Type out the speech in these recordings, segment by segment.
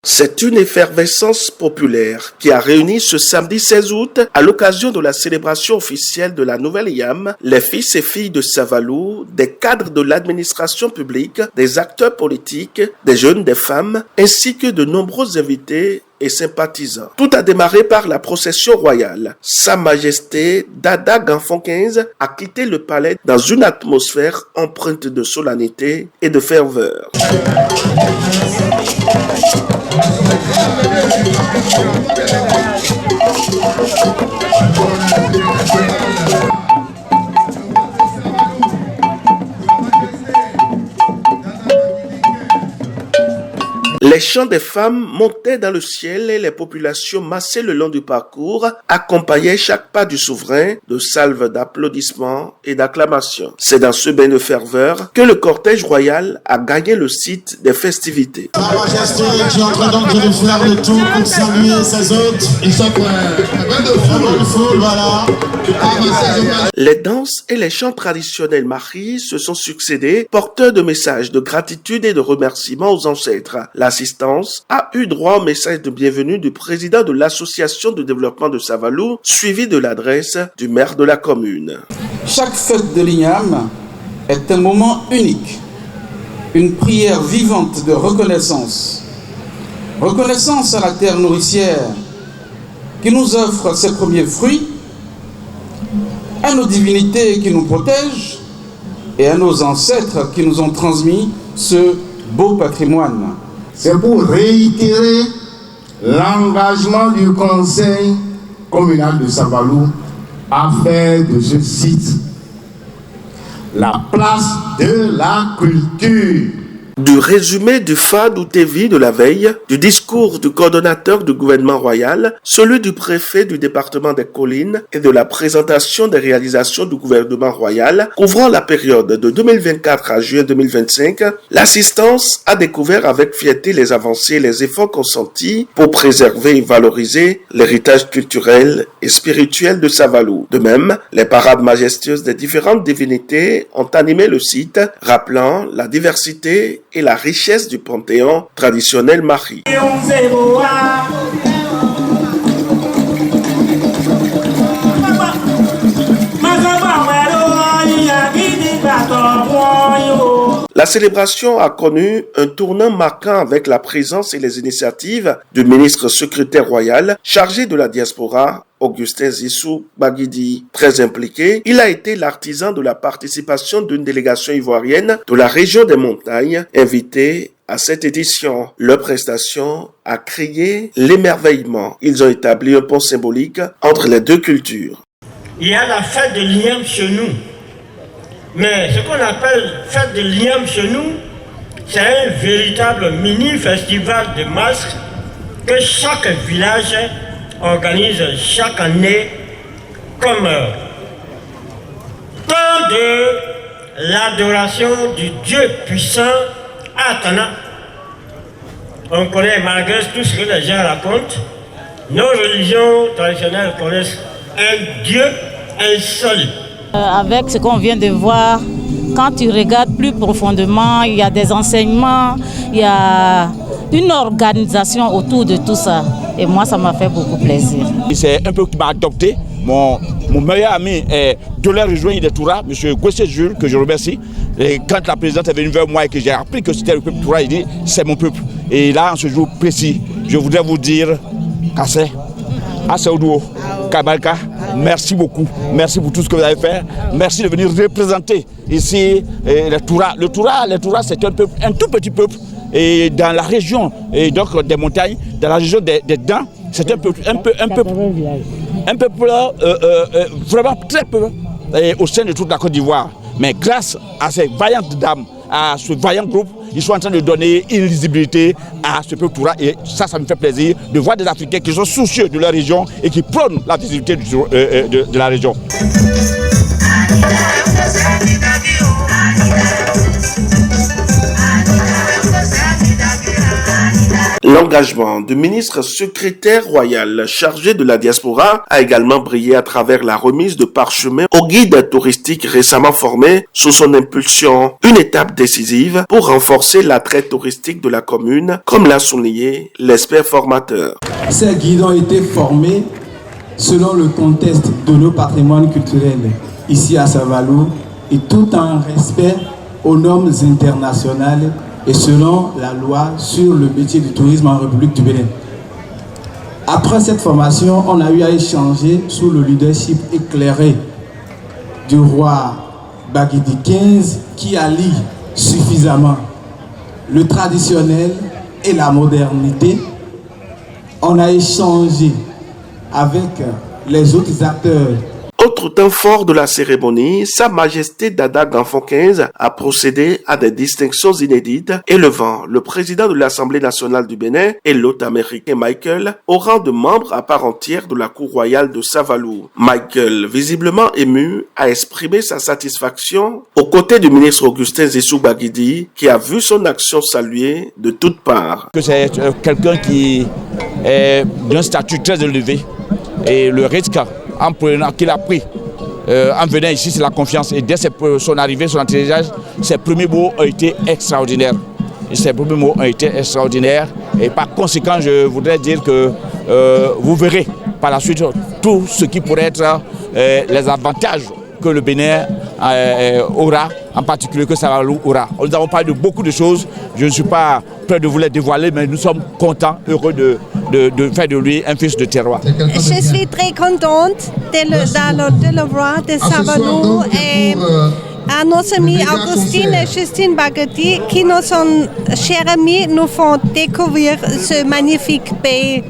C'est une effervescence populaire qui a réuni ce samedi 16 août à l'occasion de la célébration officielle de la nouvelle IAM, les fils et filles de Savalou, des cadres de l'administration publique, des acteurs politiques, des jeunes, des femmes, ainsi que de nombreux invités et sympathisants. Tout a démarré par la procession royale. Sa Majesté Dada Ganfon 15 a quitté le palais dans une atmosphère empreinte de solennité et de ferveur. Les chants des femmes montaient dans le ciel et les populations massées le long du parcours accompagnaient chaque pas du souverain de salves d'applaudissements et d'acclamations. C'est dans ce bain de ferveur que le cortège royal a gagné le site des festivités. Sa Majesté qui est en train donc de faire le tour pour saluer ses hôtes. Ils sont de foule, voilà. Les danses et les chants traditionnels maris se sont succédés, porteurs de messages de gratitude et de remerciements aux ancêtres. L'assistance a eu droit au message de bienvenue du président de l'association de développement de Savalou, suivi de l'adresse du maire de la commune. Chaque fête de l'IAM est un moment unique, une prière vivante de reconnaissance. Reconnaissance à la terre nourricière qui nous offre ses premiers fruits, à nos divinités qui nous protègent et à nos ancêtres qui nous ont transmis ce beau patrimoine. C'est pour réitérer l'engagement du conseil communal de Savalou à faire de ce site la place de la culture. Du résumé du FAD ou TV de la veille, du discours du coordonnateur du gouvernement royal, celui du préfet du département des collines et de la présentation des réalisations du gouvernement royal couvrant la période de 2024 à juin 2025, l'assistance a découvert avec fierté les avancées et les efforts consentis pour préserver et valoriser l'héritage culturel et spirituel de Savalou. De même, les parades majestueuses des différentes divinités ont animé le site, rappelant la diversité et la richesse du panthéon traditionnel mari. La célébration a connu un tournant marquant avec la présence et les initiatives du ministre secrétaire royal chargé de la diaspora, Augustin Zissou Baguidi. Très impliqué, il a été l'artisan de la participation d'une délégation ivoirienne de la région des montagnes, invitée à cette édition. Leur prestation a créé l'émerveillement. Ils ont établi un pont symbolique entre les deux cultures. Il y a la fête de l'IAM chez nous. Mais ce qu'on appelle fête de l'IAM chez nous, c'est un véritable mini-festival de masques que chaque village organise chaque année comme temps de l'adoration du Dieu puissant Atana. On connaît malgré tout ce que les gens racontent, nos religions traditionnelles connaissent un Dieu, un seul. Avec ce qu'on vient de voir, quand tu regardes plus profondément, il y a des enseignements, il y a une organisation autour de tout ça. Et moi, ça m'a fait beaucoup plaisir. C'est un peu qui m'a adopté. Mon meilleur ami est de la région de Toura, M. Gouessé Jules, que je remercie. Et quand la présidente est venue vers moi et que j'ai appris que c'était le peuple Toura, il dit c'est mon peuple. Et là, en ce jour précis, je voudrais vous dire Kassé, Assaoudou, Kabalka, merci beaucoup. Merci pour tout ce que vous avez fait. Merci de venir représenter ici les Toura. Les Toura, c'est un peuple, un tout petit peuple. Et dans la région et donc des montagnes, dans la région des Dents, c'est un peuple vraiment très peu au sein de toute la Côte d'Ivoire. Mais grâce à ces vaillantes dames, à ce vaillant groupe, ils sont en train de donner une lisibilité à ce peuple Toura. Et ça me fait plaisir de voir des Africains qui sont soucieux de leur région et qui prônent la visibilité de la région. L'engagement du ministre secrétaire royal chargé de la diaspora a également brillé à travers la remise de parchemins aux guides touristiques récemment formés sous son impulsion. Une étape décisive pour renforcer l'attrait touristique de la commune, comme l'a souligné l'expert formateur. Ces guides ont été formés selon le contexte de nos patrimoines culturels ici à Savalou et tout en respect aux normes internationales et selon la loi sur le métier du tourisme en République du Bénin. Après cette formation, on a eu à échanger sous le leadership éclairé du roi Baguidi XV qui allie suffisamment le traditionnel et la modernité. On a échangé avec les autres acteurs. Autre temps fort de la cérémonie, Sa Majesté Dada Ganfon XV a procédé à des distinctions inédites, élevant le président de l'Assemblée nationale du Bénin et l'hôte américain Michael au rang de membre à part entière de la cour royale de Savalou. Michael, visiblement ému, a exprimé sa satisfaction aux côtés du ministre Augustin Zessou Baguidi, qui a vu son action saluée de toutes parts. Que c'est quelqu'un qui est d'un statut très élevé et le risque qu'il a pris en venant ici, c'est la confiance. Et dès son arrivée, son atterrissage, ses premiers mots ont été extraordinaires. Et par conséquent, je voudrais dire que vous verrez par la suite tout ce qui pourrait être les avantages que le Bénin aura, en particulier que Savalou aura. Nous avons parlé de beaucoup de choses. Je ne suis pas prêt de vous les dévoiler, mais nous sommes contents, heureux de faire de lui un fils de terroir. Je suis très contente de le voir de Savalou et à nos amis Augustine et Justine Baguidi qui nous sont chers amis, nous font découvrir ce magnifique pays.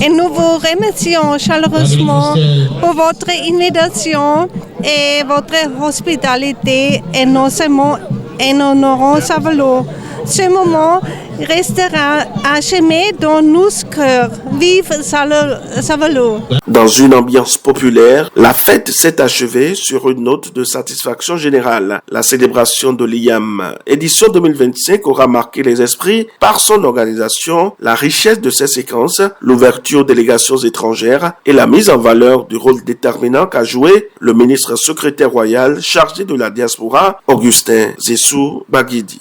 Et nous vous remercions chaleureusement pour votre invitation et votre hospitalité et nos honorons Savalou. Ce moment restera à jamais dans nos cœurs. Vive Savalou! Dans une ambiance populaire, la fête s'est achevée sur une note de satisfaction générale. La célébration de l'IAM édition 2025 aura marqué les esprits par son organisation, la richesse de ses séquences, l'ouverture aux délégations étrangères et la mise en valeur du rôle déterminant qu'a joué le ministre secrétaire royal chargé de la diaspora, Augustin Zessou Baguidi.